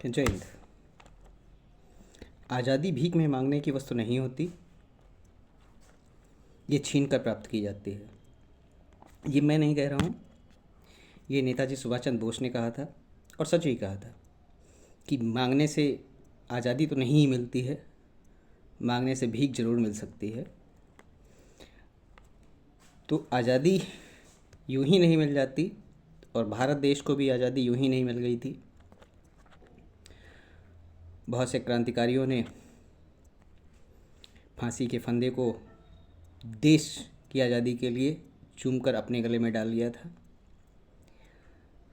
जय हिंद। आज़ादी भीख में मांगने की वस्तु नहीं होती, ये छीन कर प्राप्त की जाती है। ये मैं नहीं कह रहा हूँ, ये नेताजी सुभाष चंद्र बोस ने कहा था और सच ही कहा था कि मांगने से आज़ादी तो नहीं ही मिलती है, मांगने से भीख ज़रूर मिल सकती है। तो आज़ादी यूं ही नहीं मिल जाती और भारत देश को भी आज़ादी यूं ही नहीं मिल गई थी। बहुत से क्रांतिकारियों ने फांसी के फंदे को देश की आज़ादी के लिए चूमकर अपने गले में डाल लिया था।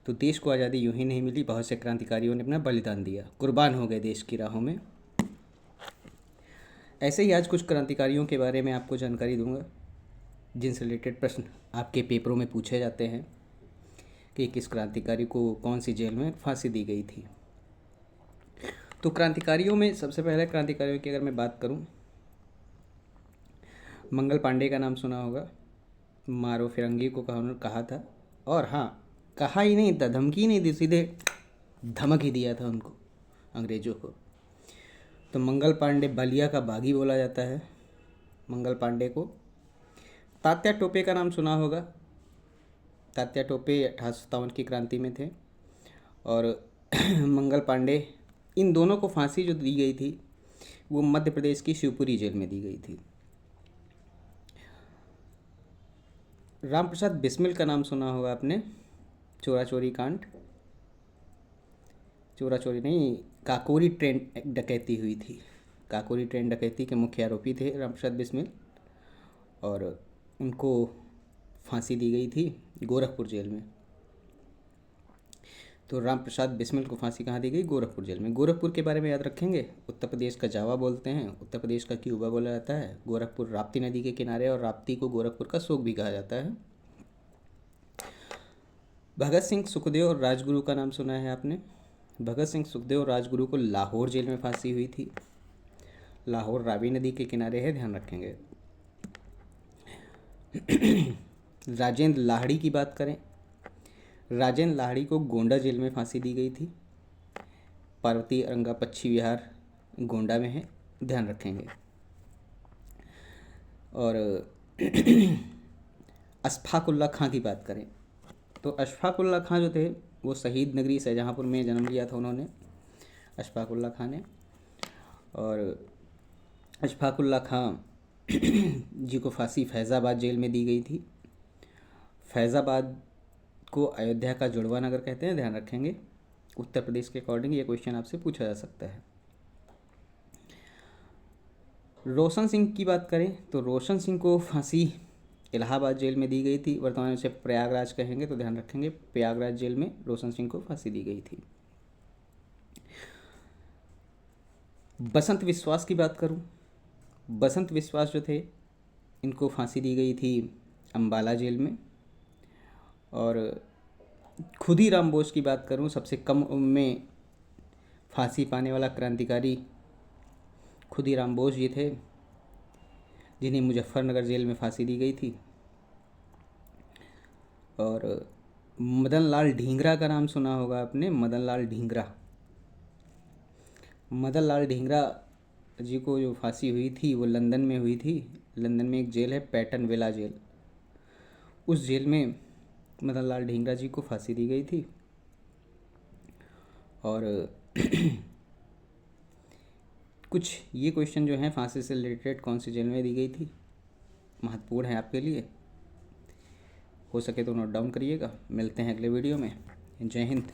तो देश को आज़ादी यूं ही नहीं मिली, बहुत से क्रांतिकारियों ने अपना बलिदान दिया, कुर्बान हो गए देश की राहों में। ऐसे ही आज कुछ क्रांतिकारियों के बारे में आपको जानकारी दूंगा जिनसे रिलेटेड प्रश्न आपके पेपरों में पूछे जाते हैं कि किस क्रांतिकारी को कौन सी जेल में फांसी दी गई थी। तो क्रांतिकारियों में सबसे पहले क्रांतिकारियों की अगर मैं बात करूं, मंगल पांडे का नाम सुना होगा। मारो फिरंगी को कहा था, और हाँ, कहा ही नहीं था, धमकी नहीं दी, सीधे धमक ही दिया था उनको, अंग्रेज़ों को। तो मंगल पांडे बलिया का बागी बोला जाता है मंगल पांडे को। तात्या टोपे का नाम सुना होगा। तात्या टोपे 1857 की क्रांति में थे और मंगल पांडे, इन दोनों को फांसी जो दी गई थी वो मध्य प्रदेश की शिवपुरी जेल में दी गई थी। राम प्रसाद बिस्मिल का नाम सुना होगा आपने। चोरा चोरी कांड, चोरा चोरी नहीं, काकोरी ट्रेन डकैती हुई थी। काकोरी ट्रेन डकैती के मुख्य आरोपी थे राम प्रसाद बिस्मिल और उनको फांसी दी गई थी गोरखपुर जेल में। तो राम प्रसाद बिस्मिल को फांसी कहाँ दी गई? गोरखपुर जेल में। गोरखपुर के बारे में याद रखेंगे, उत्तर प्रदेश का जावा बोलते हैं, उत्तर प्रदेश का क्यूबा बोला जाता है। गोरखपुर राप्ती नदी के किनारे और राप्ती को गोरखपुर का शोक भी कहा जाता है। भगत सिंह, सुखदेव और राजगुरु का नाम सुना है आपने। भगत सिंह, सुखदेव और राजगुरु को लाहौर जेल में फांसी हुई थी। लाहौर रावी नदी के किनारे है, ध्यान रखेंगे। राजेंद्र लाहिड़ी की बात करें, राजेंद्र लाहिड़ी को गोंडा जेल में फांसी दी गई थी। पार्वती अरंगा पश्चिम विहार गोंडा में है, ध्यान रखेंगे। और अशफाक उल्ला खां की बात करें तो अशफाक उल्ला खां जो थे वो शहीद नगरी शाहजहाँपुर में जन्म लिया था उन्होंने, अशफाक उल्ला खां ने। और अशफाक उल्ला खां जी को फांसी फैज़ाबाद जेल में दी गई थी। फैज़ाबाद को अयोध्या का जुड़वा नगर कहते हैं, ध्यान रखेंगे। उत्तर प्रदेश के अकॉर्डिंग ये क्वेश्चन आपसे पूछा जा सकता है। रोशन सिंह की बात करें तो रोशन सिंह को फांसी इलाहाबाद जेल में दी गई थी, वर्तमान में उसे प्रयागराज कहेंगे, तो ध्यान रखेंगे प्रयागराज जेल में रोशन सिंह को फांसी दी गई थी। बसंत विश्वास की बात करूं, बसंत विश्वास जो थे इनको फांसी दी गई थी अम्बाला जेल में। और खुदीराम बोस की बात करूं, सबसे कम उम्र में फांसी पाने वाला क्रांतिकारी खुदीराम बोस जी थे, जिन्हें मुजफ्फरनगर जेल में फांसी दी गई थी। और मदन लाल ढींगरा का नाम सुना होगा आपने। मदन लाल ढींगरा, मदन लाल ढींगरा जी को जो फांसी हुई थी वो लंदन में हुई थी। लंदन में एक जेल है पैटर्न विला जेल, उस जेल में मदन लाल ढींगरा जी को फांसी दी गई थी। और कुछ ये क्वेश्चन जो हैं फांसी से रिलेटेड कौन सी जेल में दी गई थी, महत्वपूर्ण है आपके लिए, हो सके तो नोट डाउन करिएगा। मिलते हैं अगले वीडियो में। जय हिंद।